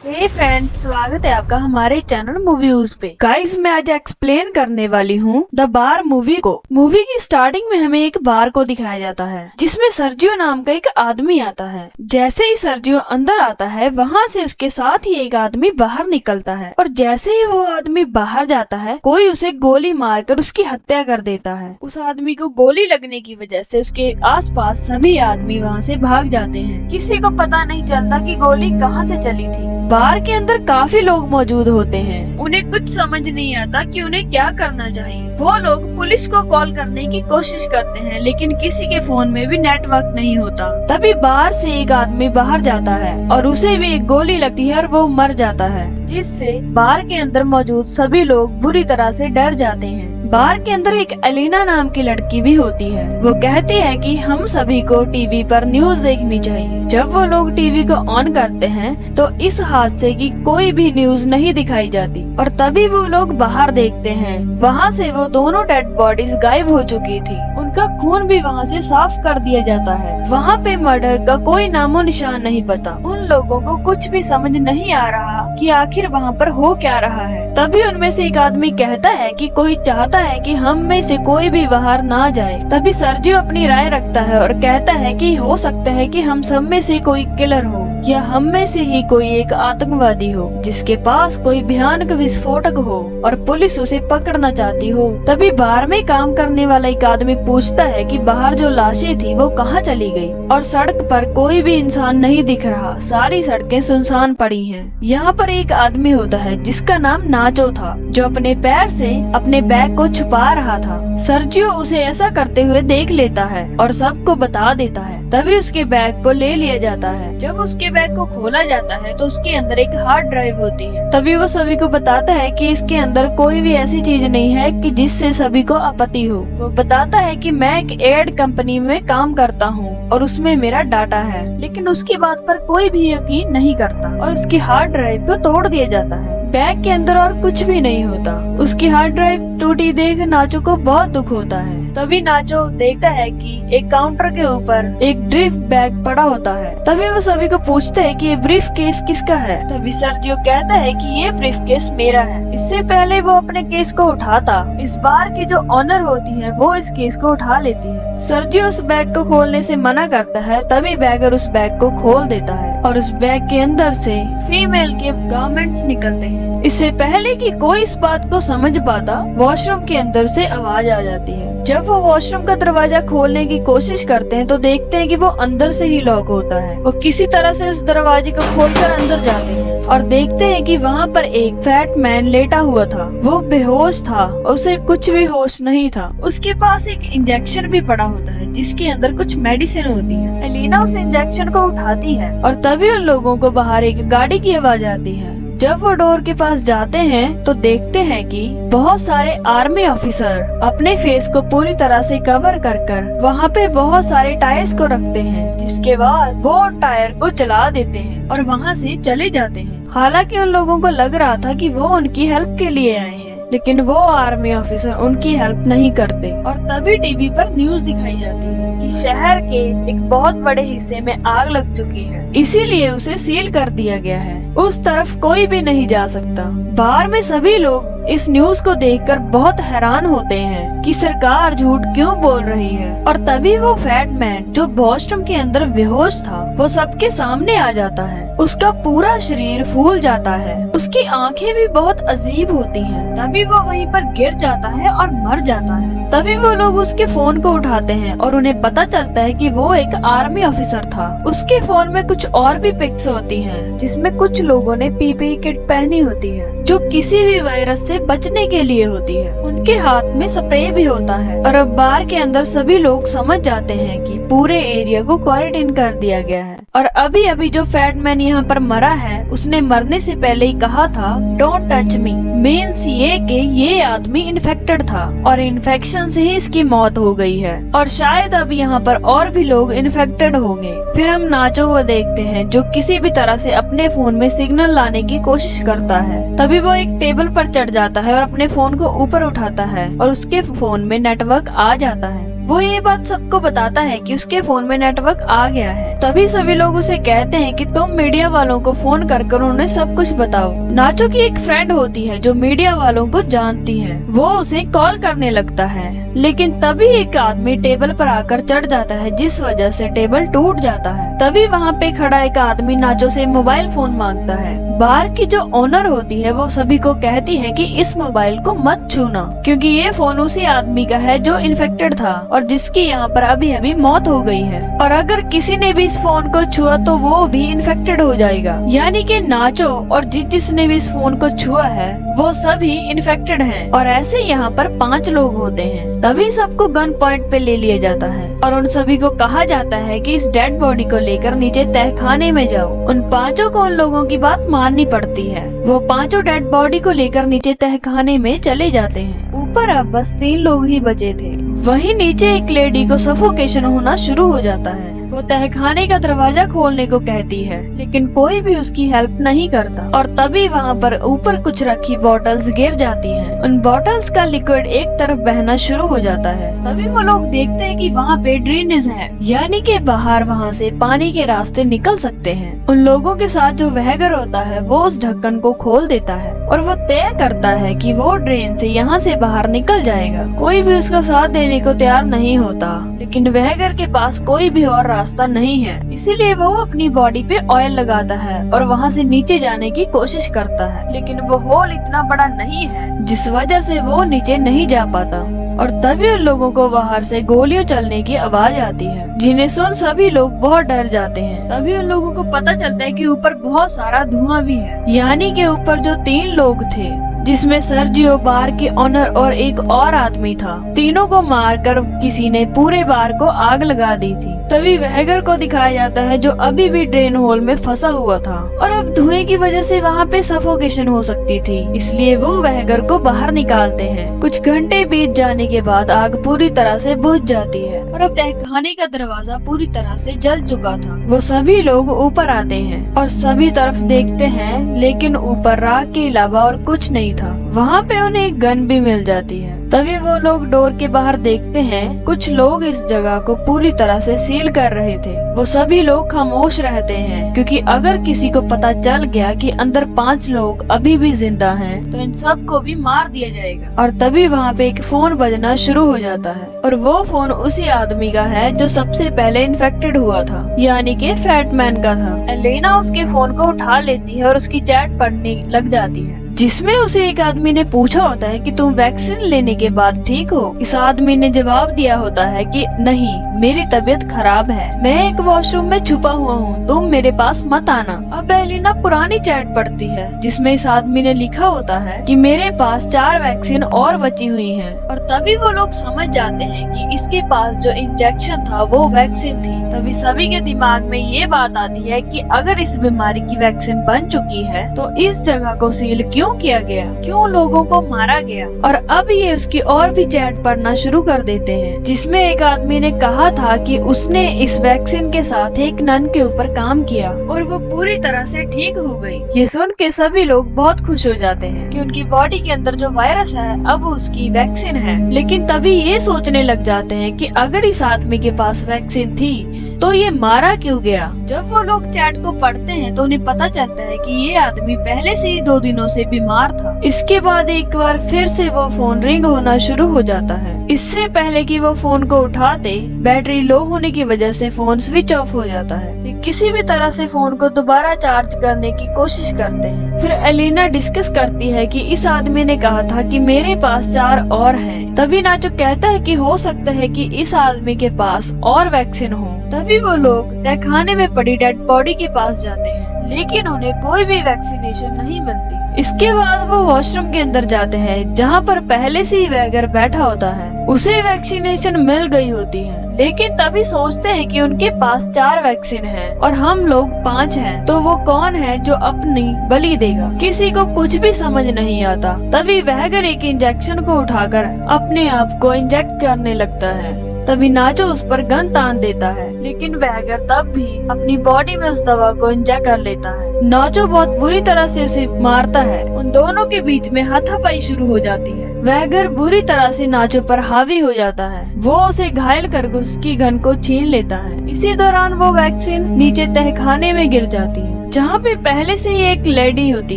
हे friends, स्वागत है आपका हमारे चैनल मूवीज पे। गाइस, मैं आज एक्सप्लेन करने वाली हूँ द बार मूवी को। मूवी की स्टार्टिंग में हमें एक बार को दिखाया जाता है जिसमें सर्जियो नाम का एक आदमी आता है। जैसे ही सर्जियो अंदर आता है, वहाँ से उसके साथ ही एक आदमी बाहर निकलता है और जैसे ही वो आदमी बाहर जाता है, कोई उसे गोली मारकर उसकी हत्या कर देता है। उस आदमी को गोली लगने की वजह से उसके आसपास सभी आदमी वहाँ से भाग जाते हैं। किसी को पता नहीं चलता कि गोली कहाँ से चली थी। बार के अंदर काफी लोग मौजूद होते हैं। उन्हें कुछ समझ नहीं आता कि उन्हें क्या करना चाहिए। वो लोग पुलिस को कॉल करने की कोशिश करते हैं, लेकिन किसी के फोन में भी नेटवर्क नहीं होता। तभी बाहर से एक आदमी बाहर जाता है और उसे भी एक गोली लगती है और वो मर जाता है, जिससे बार के अंदर मौजूद सभी लोग बुरी तरह से डर जाते हैं। बार के अंदर एक एलिना नाम की लड़की भी होती है। वो कहती है कि हम सभी को टीवी पर न्यूज देखनी चाहिए। जब वो लोग टीवी को ऑन करते हैं तो इस हादसे की कोई भी न्यूज नहीं दिखाई जाती और तभी वो लोग बाहर देखते हैं। वहाँ से वो दोनों डेड बॉडीज गायब हो चुकी थी। उनका खून भी वहाँ से साफ कर दिया जाता है। वहाँ पे मर्डर का कोई नामो निशान नहीं बता। उन लोगों को कुछ भी समझ नहीं आ रहा कि आखिर वहाँ पर हो क्या रहा है। तभी उनमें से एक आदमी कहता है कि कोई चाहता है कि हम में से कोई भी बाहर ना जाए। तभी सर्जियो अपनी राय रखता है और कहता है कि हो सकता है कि हम सब में से कोई किलर हो या हम में से ही कोई एक आतंकवादी हो जिसके पास कोई भयानक विस्फोटक हो और पुलिस उसे पकड़ना चाहती हो। तभी बार में काम करने वाला एक आदमी पूछता है कि बाहर जो लाशें थी वो कहाँ चली गई और सड़क पर कोई भी इंसान नहीं दिख रहा। सारी सड़कें सुनसान पड़ी हैं। यहाँ पर एक आदमी होता है जिसका नाम नाचो था, जो अपने पैर से अपने बैग को छुपा रहा था। सर्जियो उसे ऐसा करते हुए देख लेता है और सबको बता देता है। तभी उसके बैग को ले लिया जाता है। जब उसके बैग को खोला जाता है तो उसके अंदर एक हार्ड ड्राइव होती है। तभी वो सभी को बताता है कि इसके अंदर कोई भी ऐसी चीज नहीं है कि जिससे सभी को आपत्ति हो। वो बताता है कि मैं एक एड कंपनी में काम करता हूँ और उसमें मेरा डाटा है, लेकिन उसकी बात पर कोई भी यकीन नहीं करता और उसकी हार्ड ड्राइव को तोड़ दिया जाता है। बैग के अंदर और कुछ भी नहीं होता। उसकी हार्ड ड्राइव टूटी देख नाचो को बहुत दुख होता है। तभी नाचो देखता है कि एक काउंटर के ऊपर एक ब्रीफ बैग पड़ा होता है। तभी वो सभी को पूछता है कि ये ब्रीफ केस किसका है। तभी सर्जियो कहता है कि ये ब्रीफ केस मेरा है। इससे पहले वो अपने केस को उठाता, इस बार की जो ऑनर होती है वो इस केस को उठा लेती है। सर्जियो उस बैग को खोलने से मना करता है। तभी बैगर उस बैग को खोल देता है और उस बैग के अंदर से फीमेल के गारमेंट्स निकलते हैं। इससे पहले कि कोई इस बात को समझ पाता, वॉशरूम के अंदर से आवाज आ जाती है। जब वो वॉशरूम का दरवाजा खोलने की कोशिश करते हैं तो देखते हैं कि वो अंदर से ही लॉक होता है। वो किसी तरह से उस दरवाजे को खोलकर अंदर जाते हैं और देखते हैं कि वहाँ पर एक फैट मैन लेटा हुआ था। वो बेहोश था, उसे कुछ भी होश नहीं था। उसके पास एक इंजेक्शन भी पड़ा होता है जिसके अंदर कुछ मेडिसिन होती है। एलिना उस इंजेक्शन को उठाती है और तभी उन लोगों को बाहर एक गाड़ी की आवाज आती है। जब वो डोर के पास जाते हैं तो देखते हैं कि बहुत सारे आर्मी ऑफिसर अपने फेस को पूरी तरह से कवर कर वहाँ पे बहुत सारे टायर्स को रखते हैं, जिसके बाद वो टायर को जला देते हैं और वहाँ से चले जाते हैं। हालांकि उन लोगों को लग रहा था कि वो उनकी हेल्प के लिए आए हैं, लेकिन वो आर्मी ऑफिसर उनकी हेल्प नहीं करते। और तभी टीवी पर न्यूज दिखाई जाती है कि शहर के एक बहुत बड़े हिस्से में आग लग चुकी है, इसीलिए उसे सील कर दिया गया है। उस तरफ कोई भी नहीं जा सकता। बाहर में सभी लोग इस न्यूज को देखकर बहुत हैरान होते हैं कि सरकार झूठ क्यों बोल रही है। और तभी वो फैट मैन जो वॉशरूम के अंदर बेहोश था, वो सबके सामने आ जाता है। उसका पूरा शरीर फूल जाता है, उसकी आंखें भी बहुत अजीब होती हैं। तभी वो वहीं पर गिर जाता है और मर जाता है। तभी वो लोग उसके फोन को उठाते हैं और उन्हें पता चलता है कि वो एक आर्मी ऑफिसर था। उसके फोन में कुछ और भी पिक्स होती हैं, जिसमें कुछ लोगों ने पीपीई किट पहनी होती है जो किसी भी वायरस से बचने के लिए होती है। उनके हाथ में स्प्रे भी होता है और अब बार के अंदर सभी लोग समझ जाते हैं कि पूरे एरिया को क्वारंटाइन कर दिया गया है। और अभी अभी जो फैट मैन यहाँ पर मरा है, उसने मरने से पहले ही कहा था डोंट टच मी, मीन्स ये कि ये आदमी इन्फेक्टेड था और इन्फेक्शन से ही इसकी मौत हो गई है और शायद अब यहाँ पर और भी लोग इन्फेक्टेड होंगे। फिर हम नाचो को देखते हैं जो किसी भी तरह से अपने फोन में सिग्नल लाने की कोशिश करता है। तभी वो एक टेबल पर चढ़ जाता है और अपने फोन को ऊपर उठाता है और उसके फोन में नेटवर्क आ जाता है। वो ये बात सबको बताता है कि उसके फोन में नेटवर्क आ गया है। तभी सभी लोग उसे कहते हैं कि तुम मीडिया वालों को फोन कर उन्हें सब कुछ बताओ। नाचो की एक फ्रेंड होती है जो मीडिया वालों को जानती है, वो उसे कॉल करने लगता है, लेकिन तभी एक आदमी टेबल पर आकर चढ़ जाता है, जिस वजह से टेबल टूट जाता है। तभी वहाँ पे खड़ा एक आदमी नाचो से मोबाइल फोन मांगता है। बार की जो ओनर होती है वो सभी को कहती है कि इस मोबाइल को मत छूना, क्योंकि ये फोन उसी आदमी का है जो इन्फेक्टेड था और जिसकी यहाँ पर अभी अभी मौत हो गई है, और अगर किसी ने भी इस फोन को छुआ तो वो भी इन्फेक्टेड हो जाएगा। यानी कि नाचो और जिसने भी इस फोन को छुआ है वो सभी इन्फेक्टेड हैं। और ऐसे यहाँ पर 5 लोग होते हैं। तभी सबको गन पॉइंट पे ले लिया जाता है और उन सभी को कहा जाता है कि इस डेड बॉडी को लेकर नीचे तहखाने में जाओ। उन 5 को उन लोगों की बात माननी पड़ती है। वो 5 डेड बॉडी को लेकर नीचे तहखाने में चले जाते हैं। ऊपर अब बस 3 लोग ही बचे थे। वहीं नीचे एक लेडी को सफोकेशन होना शुरू हो जाता है। वो तहखाने का दरवाजा खोलने को कहती है, लेकिन कोई भी उसकी हेल्प नहीं करता। और तभी वहाँ पर ऊपर कुछ रखी बॉटल्स गिर जाती हैं। उन बॉटल्स का लिक्विड एक तरफ बहना शुरू हो जाता है। तभी वो लोग देखते हैं कि वहाँ पे ड्रेनेज है, यानी कि बाहर वहाँ से पानी के रास्ते निकल सकते हैं। उन लोगों के साथ जो वहगर होता है वो उस ढक्कन को खोल देता है और वो तय करता है कि वो ड्रेन से यहाँ से बाहर निकल जाएगा। कोई भी उसका साथ देने को तैयार नहीं होता, लेकिन वहगर के पास कोई भी और रास्ता नहीं है, इसीलिए वो अपनी बॉडी पे ऑयल लगाता है और वहाँ से नीचे जाने की कोशिश करता है, लेकिन वो होल इतना बड़ा नहीं है जिस वजह से वो नीचे नहीं जा पाता। और तभी उन लोगों को बाहर से गोलियों चलने की आवाज आती है, जिन्हें सुन सभी लोग बहुत डर जाते हैं। तभी उन लोगों को पता चलता है कि ऊपर बहुत सारा धुआं भी है, यानी कि ऊपर जो 3 लोग थे, जिसमें सर्जियो, बार के ऑनर और एक और आदमी था, तीनों को मारकर किसी ने पूरे बार को आग लगा दी थी। तभी वहगर को दिखाया जाता है जो अभी भी ड्रेन होल में फंसा हुआ था और अब धुएं की वजह से वहाँ पे सफोकेशन हो सकती थी, इसलिए वो वहगर को बाहर निकालते हैं। कुछ घंटे बीत जाने के बाद आग पूरी तरह से बुझ जाती है और अब तहखाने का दरवाजा पूरी तरह से जल चुका था। वो सभी लोग ऊपर आते हैं और सभी तरफ देखते हैं, लेकिन ऊपर राख के अलावा और कुछ नहीं था। वहाँ पे उन्हें एक गन भी मिल जाती है। तभी वो लोग डोर के बाहर देखते हैं, कुछ लोग इस जगह को पूरी तरह से सील कर रहे थे। वो सभी लोग खामोश रहते हैं, क्योंकि अगर किसी को पता चल गया कि अंदर 5 लोग अभी भी जिंदा हैं, तो इन सब को भी मार दिया जाएगा। और तभी वहाँ पे एक फोन बजना शुरू हो जाता है और वो फोन उसी आदमी का है जो सबसे पहले इन्फेक्टेड हुआ था, यानी कि फैटमैन का था। एलेना उसके फोन को उठा लेती है और उसकी चैट पढ़ने लग जाती है, जिसमें उसे एक आदमी ने पूछा होता है कि तुम वैक्सीन लेने के बाद ठीक हो। इस आदमी ने जवाब दिया होता है कि नहीं, मेरी तबीयत खराब है, मैं एक वॉशरूम में छुपा हुआ हूँ, तुम मेरे पास मत आना। अब एलिना पुरानी चैट पढ़ती है, जिसमें इस आदमी ने लिखा होता है कि मेरे पास 4 वैक्सीन और बची हुई हैं। और तभी वो लोग समझ जाते हैं कि इसके पास जो इंजेक्शन था वो वैक्सीन थी। तभी सभी के दिमाग में ये बात आती है कि अगर इस बीमारी की वैक्सीन बन चुकी है तो इस जगह को सील क्यों किया गया, क्यों लोगों को मारा गया। और अब ये उसकी और भी चैट पढ़ना शुरू कर देते हैं, जिसमें एक आदमी ने कहा था कि उसने इस वैक्सीन के साथ एक नन के ऊपर काम किया और वो पूरी तरह से ठीक हो गई। ये सुन के सभी लोग बहुत खुश हो जाते हैं कि उनकी बॉडी के अंदर जो वायरस है अब उसकी वैक्सीन है। लेकिन तभी ये सोचने लग जाते हैं कि अगर इस आदमी के पास वैक्सीन थी तो ये मारा क्यों गया। जब वो लोग चैट को पढ़ते हैं तो उन्हें पता चलता है कि ये आदमी पहले से ही 2 दिनों से बीमार था। इसके बाद एक बार फिर से वो फोन रिंग होना शुरू हो जाता है। इससे पहले कि वो फोन को उठाते, बैटरी लो होने की वजह से फोन स्विच ऑफ हो जाता है। किसी भी तरह से फोन को दोबारा चार्ज करने की कोशिश करते हैं। फिर एलिना डिस्कस करती है कि इस आदमी ने कहा था कि मेरे पास 4 और हैं। तभी नाचो कहता है कि हो सकता है कि इस आदमी के पास और वैक्सीन हो। तभी वो लोग तहखाने में पड़ी डेड बॉडी के पास जाते हैं, लेकिन उन्हें कोई भी वैक्सीनेशन नहीं मिलती। इसके बाद वो वॉशरूम के अंदर जाते हैं, जहाँ पर पहले से ही वैगर बैठा होता है। उसे वैक्सीनेशन मिल गई होती है, लेकिन तभी सोचते हैं कि उनके पास 4 वैक्सीन हैं और हम लोग 5 हैं, तो वो कौन है जो अपनी बलि देगा। किसी को कुछ भी समझ नहीं आता। तभी वैगर एक इंजेक्शन को उठाकर अपने आप को इंजेक्ट करने लगता है। तभी नाचो उस पर गन तान देता है, लेकिन वैगर तब भी अपनी बॉडी में उस दवा को इंजेक्ट कर लेता है। नाचो बहुत बुरी तरह से उसे मारता है। उन दोनों के बीच में हाथापाई शुरू हो जाती है। वैगर बुरी तरह से नाचो पर हावी हो जाता है। वो उसे घायल करके उसकी गन को छीन लेता है। इसी दौरान वो वैक्सीन नीचे तहखाने में गिर जाती है, जहाँ पे पहले से ही एक लेडी होती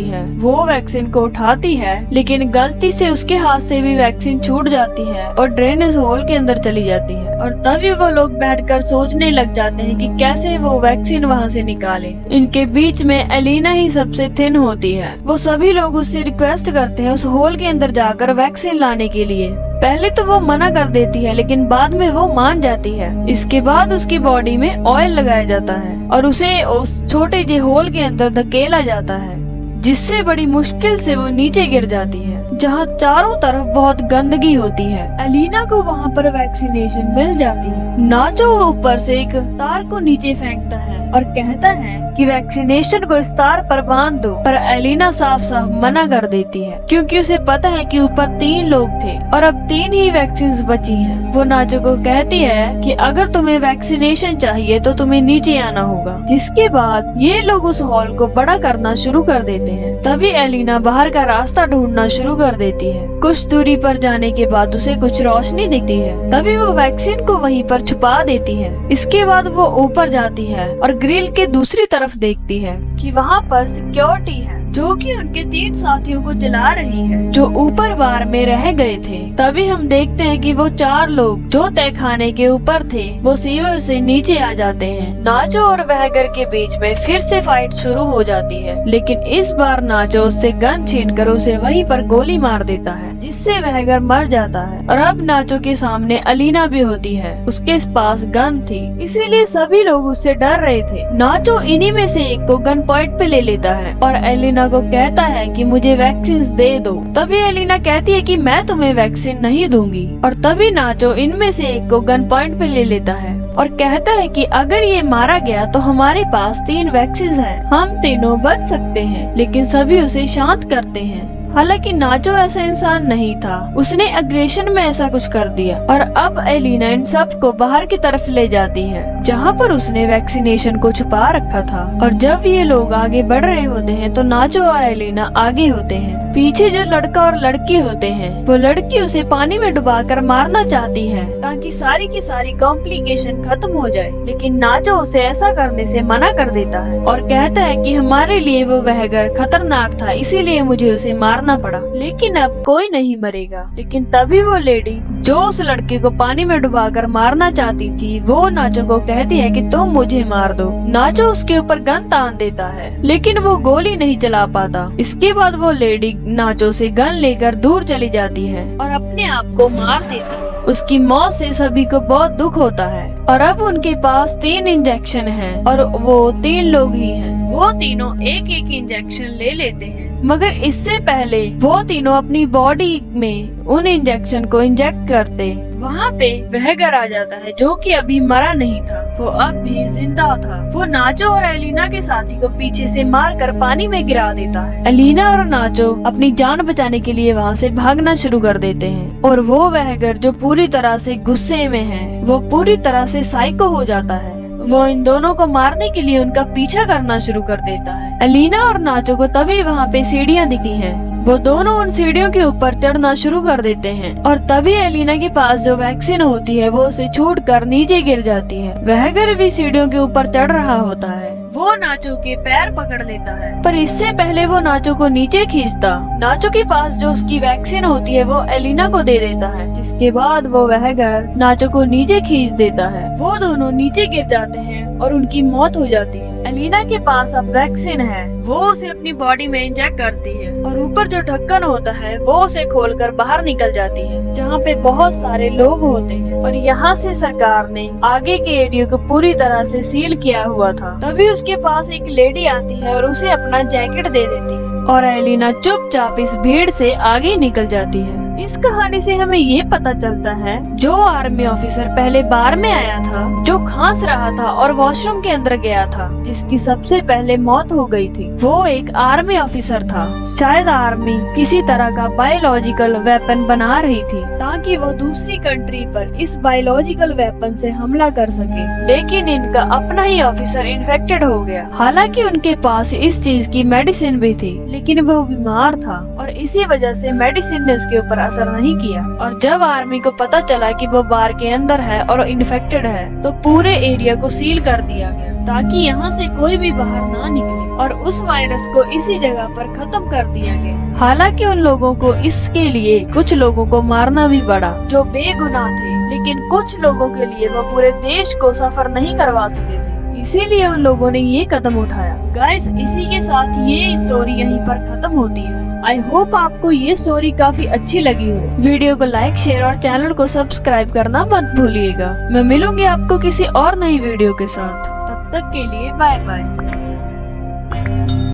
है। वो वैक्सीन को उठाती है, लेकिन गलती से उसके हाथ से भी वैक्सीन छूट जाती है और ड्रेनेज होल के अंदर चली जाती है। और तभी वो लोग बैठकर सोचने लग जाते हैं कि कैसे वो वैक्सीन वहाँ से निकाले। इनके बीच में एलिना ही सबसे थिन होती है। वो सभी लोग उससे रिक्वेस्ट करते हैं उस होल के अंदर जाकर वैक्सीन लाने के लिए। पहले तो वो मना कर देती है, लेकिन बाद में वो मान जाती है। इसके बाद उसकी बॉडी में ऑयल लगाया जाता है और उसे उस छोटे जे होल के अंदर धकेला जाता है, जिससे बड़ी मुश्किल से वो नीचे गिर जाती है, जहाँ चारों तरफ बहुत गंदगी होती है। एलिना को वहाँ पर वैक्सीनेशन मिल जाती है। नाचो ऊपर से एक तार को नीचे फेंकता है और कहता है कि वैक्सीनेशन को इस तार पर बांध दो, पर एलिना साफ साफ मना कर देती है, क्योंकि उसे पता है कि ऊपर 3 लोग थे और अब 3 ही वैक्सीन बची हैं। वो नाचो को कहती है कि अगर तुम्हें वैक्सीनेशन चाहिए तो तुम्हें नीचे आना होगा। जिसके बाद ये लोग उस हॉल को बड़ा करना शुरू कर देते हैं। तभी एलिना बाहर का रास्ता ढूंढना शुरू कर देती है। कुछ दूरी पर जाने के बाद उसे कुछ रोशनी दिखती है। तभी वो वैक्सीन को वहीं पर छुपा देती है। इसके बाद वो ऊपर जाती है और ग्रिल के दूसरी तरफ देखती है कि वहाँ पर सिक्योरिटी है, जो कि उनके 3 साथियों को जला रही है, जो ऊपर बार में रह गए थे। तभी हम देखते हैं कि वो 4 लोग जो तहखाने के ऊपर थे, वो सीवर से नीचे आ जाते हैं। नाचो और वैगर के बीच में फिर से फाइट शुरू हो जाती है, लेकिन इस बार नाचो उससे गन छीनकर उसे वहीं पर गोली मार देता है, जिससे वैगर मर जाता है। और अब नाचो के सामने एलिना भी होती है। उसके पास गन थी, इसीलिए सभी लोग उससे डर रहे थे। नाचो इन्हीं में से एक को गन पॉइंट पे ले लेता है और एलिना को कहता है कि मुझे वैक्सीन दे दो। तभी एलिना कहती है कि मैं तुम्हें वैक्सीन नहीं दूंगी। और तभी नाचो इनमें से एक को गन पॉइंट पे ले लेता है और कहता है कि अगर ये मारा गया तो हमारे पास 3 वैक्सीन हैं, हम तीनों बच सकते हैं। लेकिन सभी उसे शांत करते हैं। हालांकि नाचो ऐसा इंसान नहीं था, उसने अग्रेशन में ऐसा कुछ कर दिया। और अब एलिना इन सब को बाहर की तरफ ले जाती है, जहाँ पर उसने वैक्सीनेशन को छुपा रखा था। और जब ये लोग आगे बढ़ रहे होते हैं तो नाचो और एलिना आगे होते हैं। पीछे जो लड़का और लड़की होते हैं, वो लड़की उसे पानी में डुबाकर मारना चाहती है ताकि सारी की सारी कॉम्प्लिकेशन खत्म हो जाए, लेकिन नाचो उसे ऐसा करने से मना कर देता है और कहता है कि हमारे लिए वो वैगर खतरनाक था, इसीलिए मुझे उसे मारना पड़ा, लेकिन अब कोई नहीं मरेगा। लेकिन तभी वो लेडी जो उस लड़के को पानी में डुबाकर मारना चाहती थी, वो नाचो को कहती है कि तुम मुझे मार दो। नाचो उसके ऊपर गन तान देता है, लेकिन वो गोली नहीं चला पाता। इसके बाद वो लेडी नाचो से गन लेकर दूर चली जाती है और अपने आप को मार देती है। उसकी मौत से सभी को बहुत दुख होता है। और अब उनके पास 3 इंजेक्शन हैं और वो 3 लोग ही हैं। वो तीनों एक एक इंजेक्शन ले लेते हैं, मगर इससे पहले वो तीनों अपनी बॉडी में उन इंजेक्शन को इंजेक्ट करते वहाँ पे वैगर आ जाता है, जो कि अभी मरा नहीं था, वो अब भी जिंदा था। वो नाचो और एलिना के साथी को पीछे से मारकर पानी में गिरा देता है। एलिना और नाचो अपनी जान बचाने के लिए वहाँ से भागना शुरू कर देते हैं और वो वैगर जो पूरी तरह से गुस्से में है, वो पूरी तरह से साइको हो जाता है। वो इन दोनों को मारने के लिए उनका पीछा करना शुरू कर देता है। एलिना और नाचो को तभी वहाँ पे सीढ़ियाँ दिखती हैं। वो दोनों उन सीढ़ियों के ऊपर चढ़ना शुरू कर देते हैं और तभी एलिना के पास जो वैक्सीन होती है वो उसे छूटकर नीचे गिर जाती है। वैगर भी सीढ़ियों के ऊपर चढ़ रहा होता है। वो नाचो के पैर पकड़ लेता है, पर इससे पहले वो नाचो को नीचे खींचता। नाचो के पास जो उसकी वैक्सीन होती है वो एलिना को दे देता है, जिसके बाद वो वैगर नाचो को नीचे खींच देता है। वो दोनों नीचे गिर जाते हैं और उनकी मौत हो जाती है। एलिना के पास अब वैक्सीन है, वो उसे अपनी बॉडी में इंजेक्ट करती है और ऊपर जो ढक्कन होता है वो उसे खोलकर बाहर निकल जाती है, जहाँ पे बहुत सारे लोग होते हैं। और यहाँ से सरकार ने आगे के एरिया को पूरी तरह से सील किया हुआ था। तभी उसके पास एक लेडी आती है और उसे अपना जैकेट दे देती है और एलिना चुपचाप इस भीड़ से आगे निकल जाती है। इस कहानी से हमें ये पता चलता है जो आर्मी ऑफिसर पहले बार में आया था, जो खांस रहा था और वॉशरूम के अंदर गया था, जिसकी सबसे पहले मौत हो गई थी, वो एक आर्मी ऑफिसर था। शायद आर्मी किसी तरह का बायोलॉजिकल वेपन बना रही थी ताकि वो दूसरी कंट्री पर इस बायोलॉजिकल वेपन से हमला कर सके, लेकिन इनका अपना ही ऑफिसर इन्फेक्टेड हो गया। हालांकि उनके पास इस चीज की मेडिसिन भी थी, लेकिन वो बीमार था और इसी वजह से मेडिसिन ने उसके ऊपर असर नहीं किया। और जब आर्मी को पता चला कि वो बार के अंदर है और इन्फेक्टेड है, तो पूरे एरिया को सील कर दिया गया ताकि यहाँ से कोई भी बाहर ना निकले और उस वायरस को इसी जगह पर खत्म कर दिया गया। हालांकि उन लोगों को इसके लिए कुछ लोगों को मारना भी पड़ा जो बेगुनाह थे, लेकिन कुछ लोगों के लिए वो पूरे देश को सफर नहीं करवा सके थे, इसीलिए उन लोगों ने ये कदम उठाया। गाइस, इसी के साथ ये स्टोरी यहीं पर खत्म होती है। आई होप आपको ये स्टोरी काफी अच्छी लगी हो। वीडियो को लाइक, शेयर और चैनल को सब्सक्राइब करना मत भूलिएगा। मैं मिलूंगी आपको किसी और नई वीडियो के साथ। तब तक के लिए बाय बाय।